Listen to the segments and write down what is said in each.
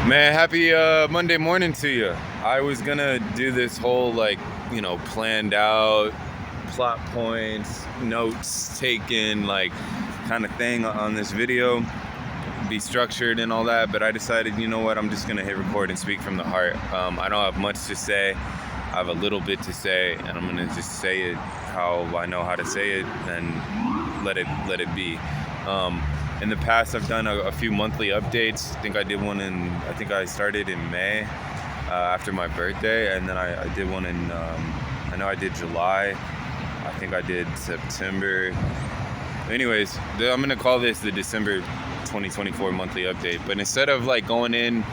Man, happy Monday morning to you. I was gonna do this whole planned out, plot points, notes taken, kind of thing on this video, be structured and all that, but I decided, you know what, I'm just gonna hit record and speak from the heart. I don't have much to say. I have a little bit to say, and I'm gonna just say it how I know how to say it and let it be. In the past, I've done a few monthly updates. I think I started in May after my birthday, and then I did one in, I know I did July. I think I did September. Anyways, I'm gonna call this the December 2024 monthly update. But instead of going in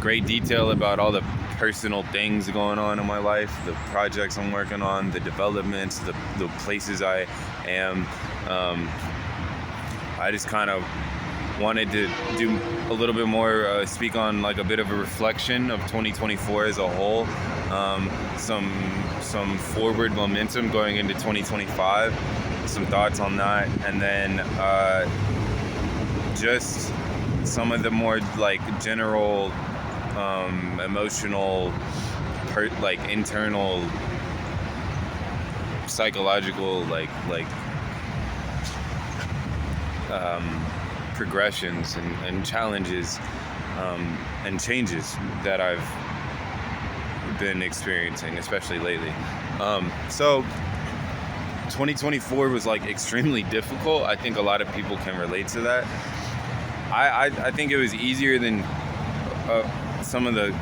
great detail about all the personal things going on in my life, the projects I'm working on, the developments, the places I am, I just kind of wanted to do a little bit more, speak on a bit of a reflection of 2024 as a whole, some forward momentum going into 2025, some thoughts on that, and then just some of the more general emotional, internal, psychological, progressions and challenges and changes that I've been experiencing, especially lately. So 2024 was extremely difficult. I think a lot of people can relate to that. I think it was easier than some of the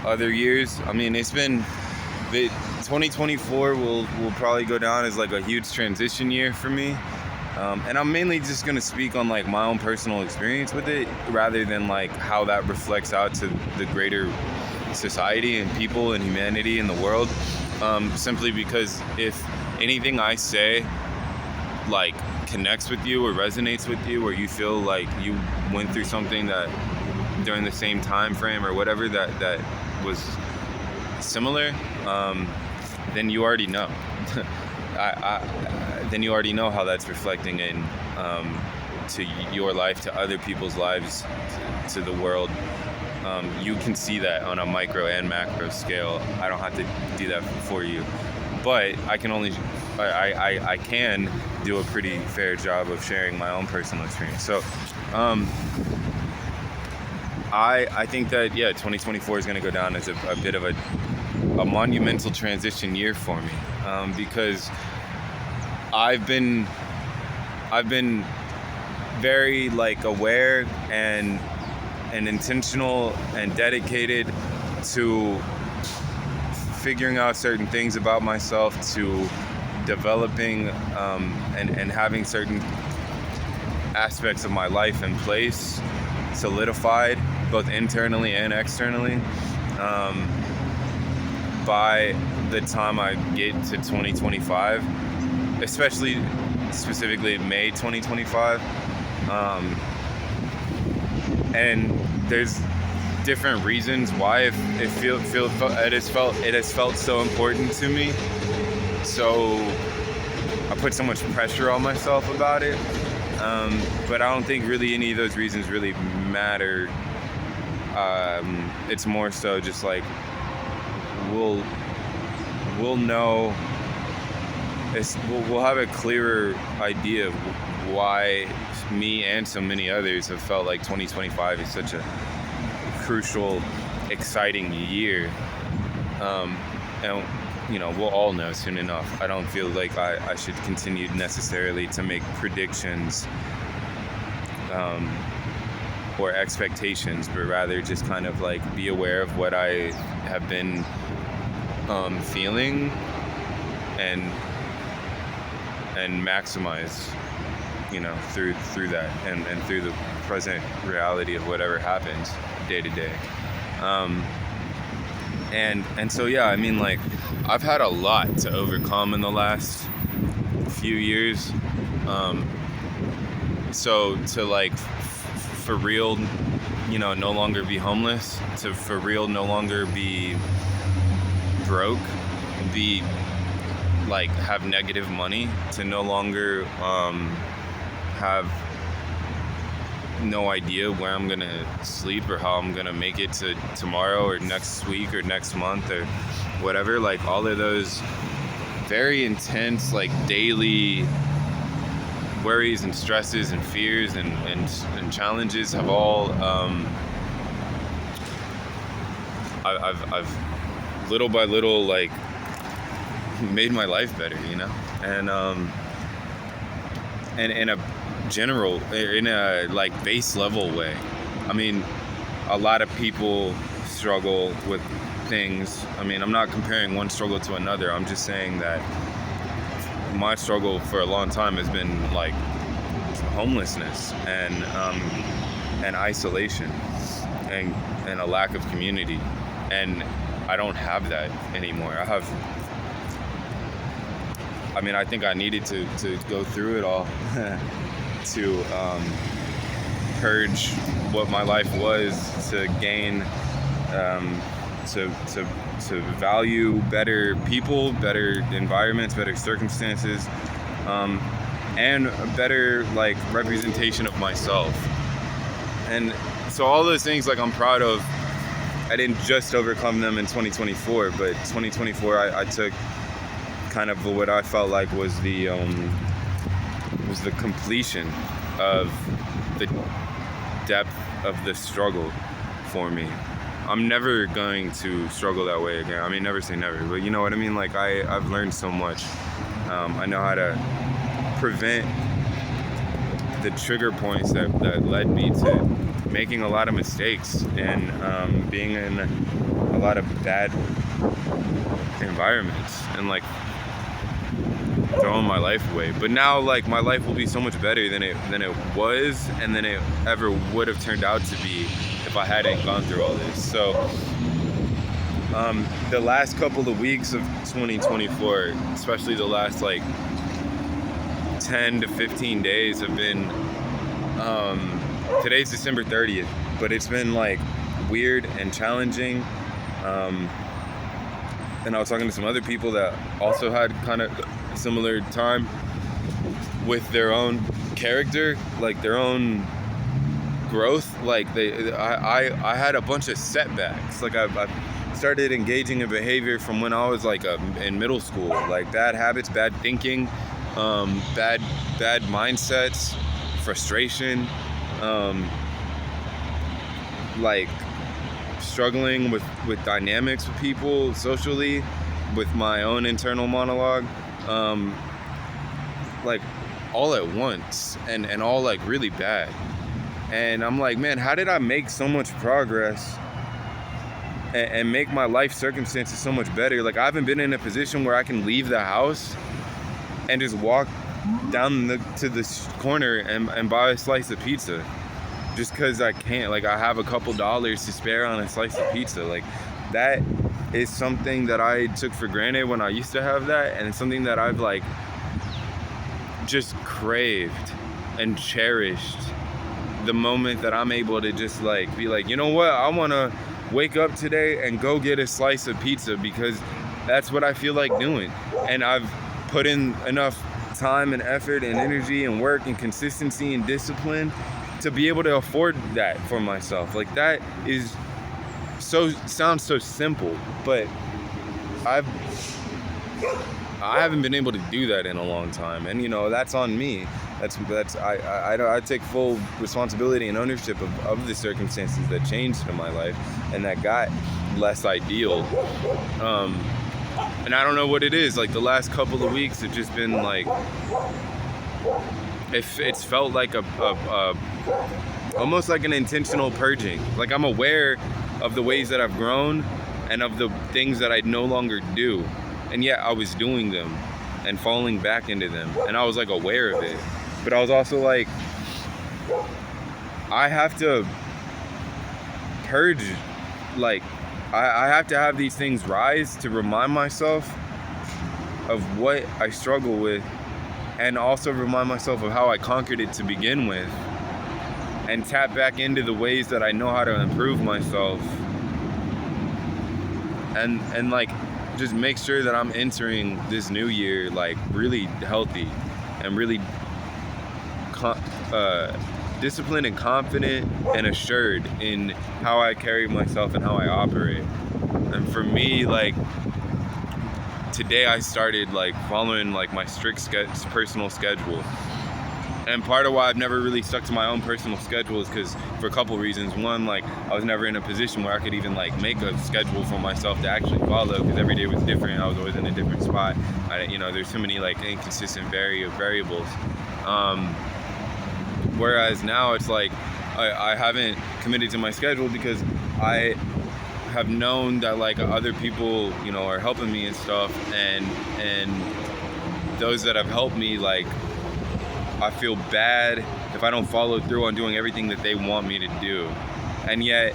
other years. I mean, it's been 2024 will probably go down as a huge transition year for me. And I'm mainly just going to speak on my own personal experience with it, rather than how that reflects out to the greater society and people and humanity in the world. Simply because if anything I say connects with you or resonates with you, or you feel you went through something that during the same time frame or whatever that was similar, then you already know. Then you already know how that's reflecting in to your life, to other people's lives, to the world. You can see that on a micro and macro scale. I don't have to do that for you, but I can do a pretty fair job of sharing my own personal experience. So I think that 2024 is going to go down as a bit of a monumental transition year for me, because I've been very aware and intentional and dedicated to figuring out certain things about myself, to developing and having certain aspects of my life in place, solidified both internally and externally. By the time I get to 2025, especially specifically May 2025, and there's different reasons why it has felt so important to me. So I put so much pressure on myself about it, but I don't think really any of those reasons really matter. It's more so just we'll know. We'll have a clearer idea of why me and so many others have felt 2025 is such a crucial, exciting year. And we'll all know soon enough. I don't feel like I should continue necessarily to make predictions or expectations, but rather just kind of be aware of what I have been feeling and maximize, through that and through the present reality of whatever happens day to day. And so, I mean, I've had a lot to overcome in the last few years. So to for real, no longer be homeless, to for real no longer be broke, be have negative money, to no longer have no idea where I'm gonna sleep or how I'm gonna make it to tomorrow or next week or next month or whatever. Like all of those very intense, like daily worries and stresses and fears and challenges have all I've little by little like made my life better, you know, and in a general, in a like base level way. I mean, a lot of people struggle with things. I mean, I'm not comparing one struggle to another. I'm just saying that my struggle for a long time has been like homelessness and isolation and a lack of community, and I don't have that anymore. I think I needed to go through it all to purge what my life was, to gain to value better people, better environments, better circumstances, and a better like representation of myself. And so all those things, like, I'm proud of. I didn't just overcome them in 2024, but 2024 I took kind of what I felt like was the completion of the depth of the struggle for me. I'm never going to struggle that way again. I mean, never say never, but you know what I mean? Like, I've learned so much. I know how to prevent the trigger points that led me to making a lot of mistakes and being in a lot of bad environments and like throwing my life away. But now, like, my life will be so much better than it was and than it ever would have turned out to be if I hadn't gone through all this. So the last couple of weeks of 2024, especially the last like 10 to 15 days, have been today's December 30th, but it's been like weird and challenging. And I was talking to some other people that also had kind of similar time with their own character, like their own growth. Like I had a bunch of setbacks. Like I started engaging in behavior from when I was like in middle school, like bad habits, bad thinking, bad mindsets, frustration, like struggling with dynamics with people socially, with my own internal monologue, like all at once and all like really bad. And I'm like, man, how did I make so much progress and make my life circumstances so much better? Like, I haven't been in a position where I can leave the house and just walk down to this corner and buy a slice of pizza just because I can't. Like, I have a couple dollars to spare on a slice of pizza. Like, that is something that I took for granted when I used to have that, and it's something that I've like just craved and cherished. The moment that I'm able to just like be like, you know what, I want to wake up today and go get a slice of pizza because that's what I feel like doing. And I've put in enough time and effort and energy and work and consistency and discipline to be able to afford that for myself. Like, that is sounds so simple, but I haven't been able to do that in a long time, and you know, that's on me. I take full responsibility and ownership of the circumstances that changed in my life and that got less ideal. And I don't know what it is. Like, the last couple of weeks have just been like, it's felt like a almost like an intentional purging. Like, I'm aware of the ways that I've grown and of the things that I no longer do, and yet I was doing them and falling back into them, and I was like aware of it. But I was also like, I have to purge. Like, I have to have these things rise to remind myself of what I struggle with, and also remind myself of how I conquered it to begin with, and tap back into the ways that I know how to improve myself, and like just make sure that I'm entering this new year like really healthy and really disciplined and confident and assured in how I carry myself and how I operate. And for me, like, today I started like following like my strict personal schedule. And part of why I've never really stuck to my own personal schedule is because, for a couple reasons. One, like, I was never in a position where I could even like make a schedule for myself to actually follow, because every day was different. I was always in a different spot. There's too many like inconsistent variables. Whereas now it's like I haven't committed to my schedule because I have known that like other people, are helping me and stuff, and those that have helped me, like, I feel bad if I don't follow through on doing everything that they want me to do. And yet,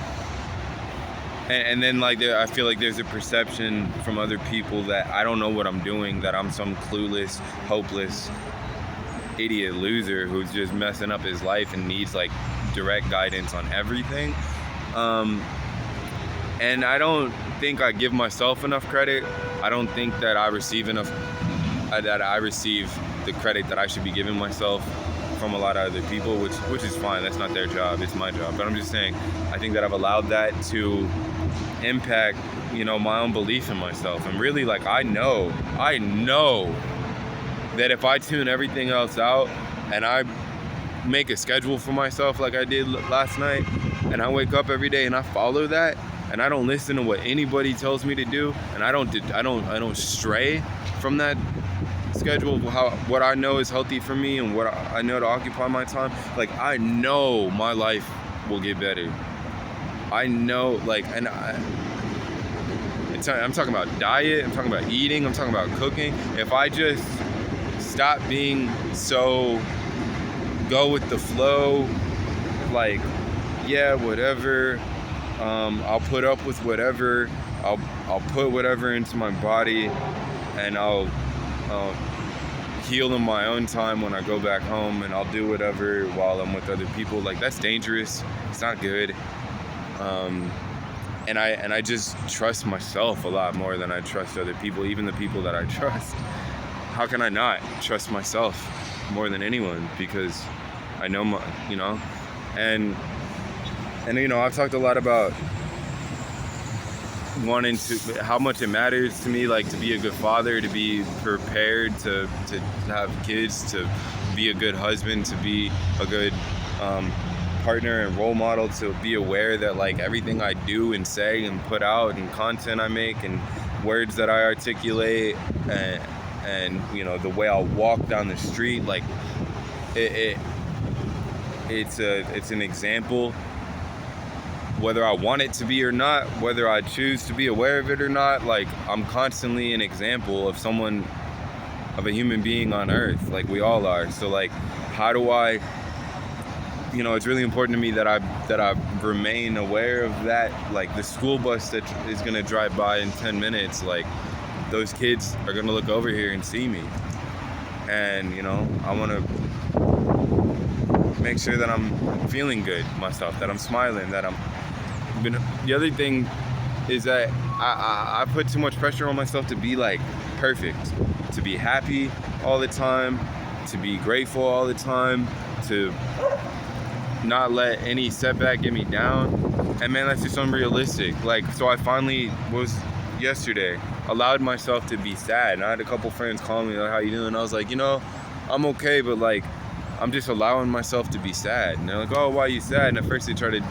and then like I feel like there's a perception from other people that I don't know what I'm doing, that I'm some clueless, hopeless, idiot loser who's just messing up his life and needs like direct guidance on everything. And I don't think I give myself enough credit. I don't think that I receive the credit that I should be giving myself from a lot of other people, which is fine. That's not their job, it's my job. But I'm just saying, I think that I've allowed that to impact, my own belief in myself. And really, like, I know that if I tune everything else out and I make a schedule for myself like I did last night, and I wake up every day and I follow that, and I don't listen to what anybody tells me to do, and I don't stray from that schedule, what I know is healthy for me and what I know to occupy my time, like, I know my life will get better. I know, like, and I'm talking about diet, I'm talking about eating, I'm talking about cooking. If I just stop being so go with the flow, like, yeah, whatever, I'll put up with whatever, I'll put whatever into my body, and I'll heal in my own time when I go back home, and I'll do whatever while I'm with other people. Like, that's dangerous. It's not good. And I just trust myself a lot more than I trust other people, even the people that I trust. How can I not trust myself more than anyone? Because I know and I've talked a lot about wanting to, how much it matters to me, like, to be a good father, to be prepared to have kids, to be a good husband, to be a good partner and role model, to be aware that, like, everything I do and say and put out and content I make and words that I articulate and the way I'll walk down the street, like, it's an example, whether I want it to be or not, whether I choose to be aware of it or not. Like, I'm constantly an example of a human being on earth, like we all are. So, like, how do I, it's really important to me that I remain aware of that. Like, the school bus that is gonna drive by in 10 minutes, like, those kids are gonna look over here and see me. And, I wanna make sure that I'm feeling good myself, that I'm smiling, that the other thing is that I put too much pressure on myself to be, like, perfect, to be happy all the time, to be grateful all the time, to not let any setback get me down. And man, that's just unrealistic. Like, so I finally yesterday allowed myself to be sad, and I had a couple friends call me, like, how you doing? I was like, I'm okay, but, like, I'm just allowing myself to be sad. And they're like, oh, why are you sad? And at first they trying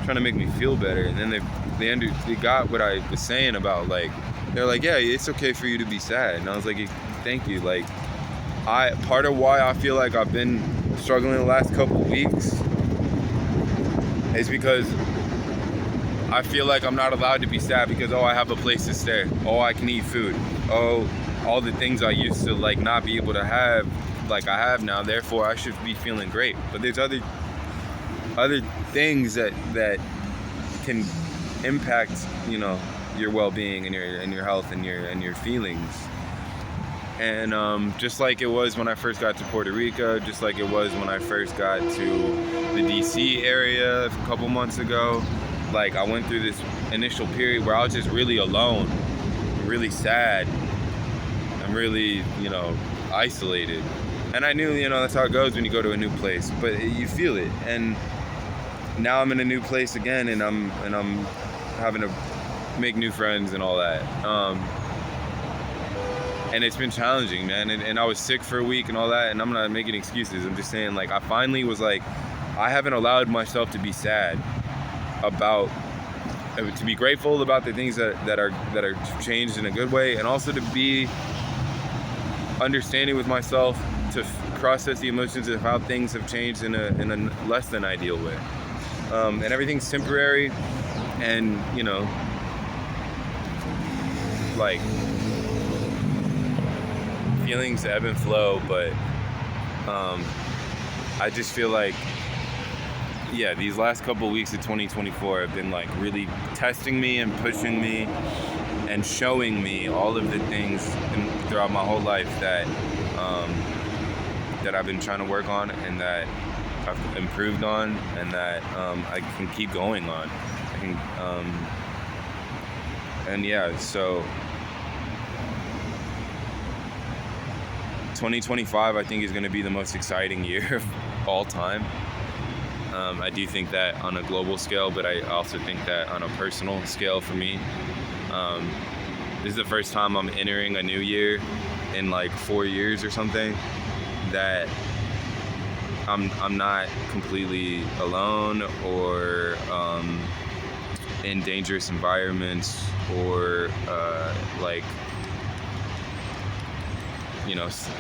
to make me feel better, and then they got what I was saying about, like, they're like, yeah, it's okay for you to be sad. And I was like, thank you. Like, part of why I feel like I've been struggling the last couple weeks is because I feel like I'm not allowed to be sad because, I have a place to stay, I can eat food, all the things I used to, like, not be able to have, like, I have now, therefore I should be feeling great. But there's other things that can impact, your well-being and your health and your feelings. And just like it was when I first got to Puerto Rico, just like it was when I first got to the DC area a couple months ago, like, I went through this initial period where I was just really alone, really sad, and really, isolated. And I knew, that's how it goes when you go to a new place, but you feel it. And now I'm in a new place again, and I'm having to make new friends and all that. And it's been challenging, man. And I was sick for a week and all that, and I'm not making excuses. I'm just saying, like, I finally was like, I haven't allowed myself to be sad about, to be grateful about the things that are changed in a good way, and also to be understanding with myself to process the emotions of how things have changed in a less than ideal way. And everything's temporary, and like, feelings ebb and flow, but I just feel like, these last couple weeks of 2024 have been like really testing me and pushing me and showing me all of the things throughout my whole life that I've been trying to work on, and that I've improved on, and that I can keep going on. So 2025, I think, is going to be the most exciting year of all time. I do think that on a global scale, but I also think that on a personal scale for me. This is the first time I'm entering a new year in like 4 years or something that I'm not completely alone or in dangerous environments or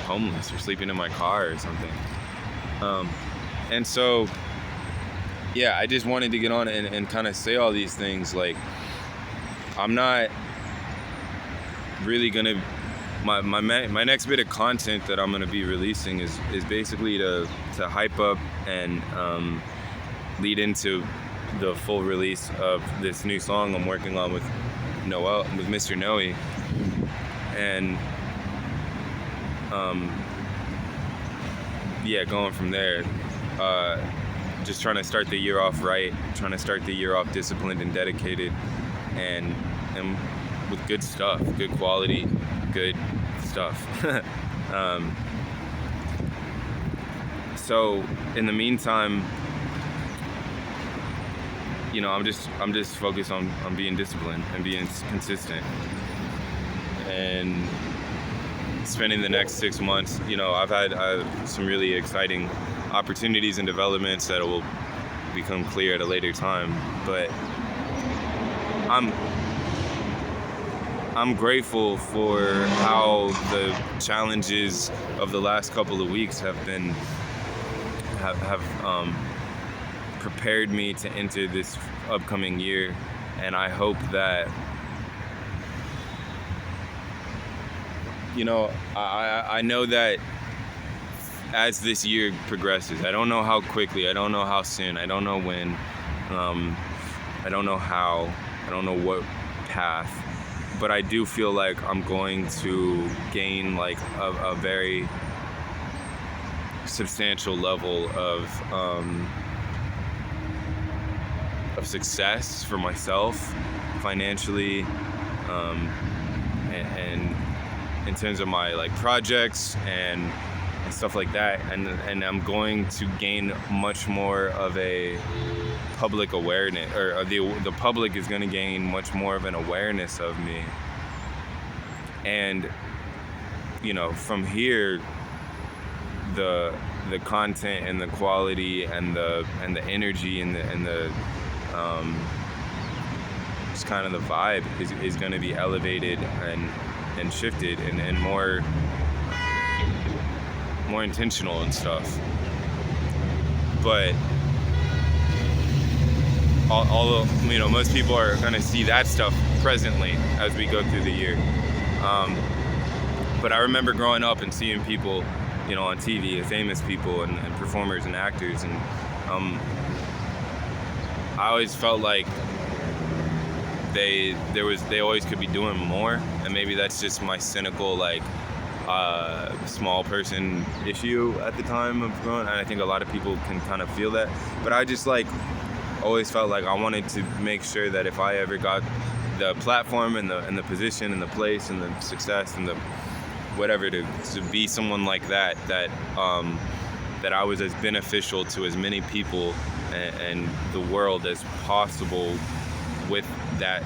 homeless or sleeping in my car or something. And so, I just wanted to get on and kind of say all these things. Like, I'm not really gonna, my next bit of content that I'm gonna be releasing is basically to hype up and lead into the full release of this new song I'm working on with Mr Noey. And going from there. Just trying to start the year off right, trying to start the year off disciplined and dedicated, and with good stuff, good quality, good stuff. So in the meantime, I'm just focused on being disciplined and being consistent, and spending the next 6 months. I've had some really exciting opportunities and developments that will become clear at a later time, but I'm grateful for how the challenges of the last couple of weeks have prepared me to enter this upcoming year, and I hope that I know that as this year progresses, I don't know how quickly, I don't know how soon, I don't know when, I don't know how, I don't know what path, but I do feel like I'm going to gain like a very substantial level of success for myself financially, and in terms of my like projects and stuff like that, and I'm going to gain much more of a public awareness, or the public is going to gain much more of an awareness of me, and from here the content and the quality and the energy and the just kind of the vibe is going to be elevated and shifted and more intentional and stuff. But although most people are going to see that stuff presently as we go through the year, but I remember growing up and seeing people on TV, famous people and performers and actors, and I always felt like they always could be doing more, and maybe that's just my cynical small person issue at the time of growing, and I think a lot of people can kind of feel that, but I just always felt like I wanted to make sure that if I ever got the platform and the position and the place and the success and the whatever, to be someone like that, that I was as beneficial to as many people and the world as possible with that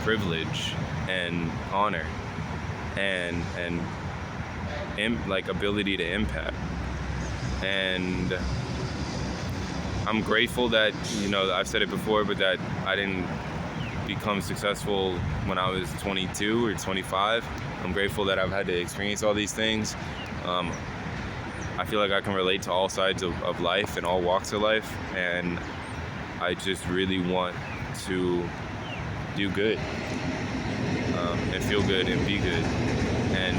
privilege and honor and like ability to impact. And I'm grateful that, you know, I've said it before, but that I didn't become successful when I was 22 or 25. I'm grateful that I've had to experience all these things. I feel like I can relate to all sides of life and all walks of life, and I just really want to do good, and feel good and be good, and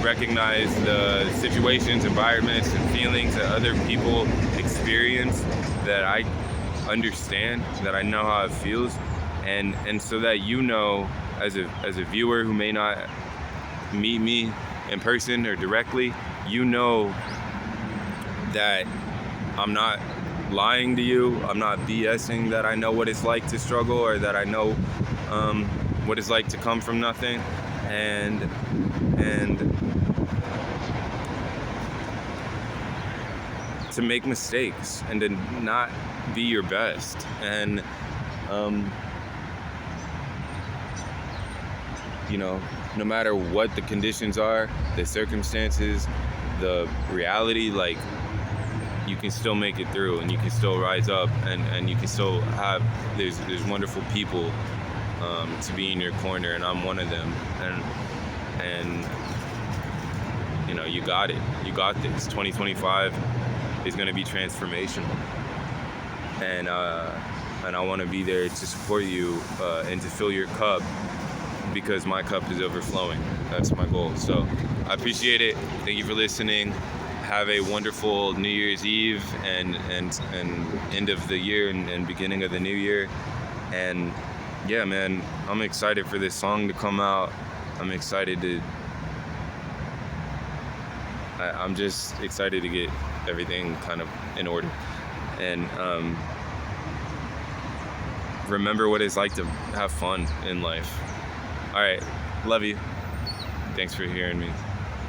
recognize the situations, environments, and feelings that other people experience, that I understand, that I know how it feels, and so that, you know, as a viewer who may not meet me in person or directly, you know that I'm not lying to you, I'm not BSing, that I know what it's like to struggle, or that I know what it's like to come from nothing, and to make mistakes and to not be your best. And you know, no matter what the conditions are, the circumstances, the reality, like, you can still make it through, and you can still rise up, and you can still have, there's wonderful people to be in your corner, and I'm one of them. And you know, you got it. You got this. 2025 is going to be transformational, and I want to be there to support you and to fill your cup, because my cup is overflowing. That's my goal. So I appreciate it. Thank you for listening. Have a wonderful New Year's Eve and end of the year and beginning of the new year. And yeah, man, I'm excited for this song to come out. I'm excited to, I'm just excited to get everything kind of in order. And remember what it's like to have fun in life. All right, love you. Thanks for hearing me.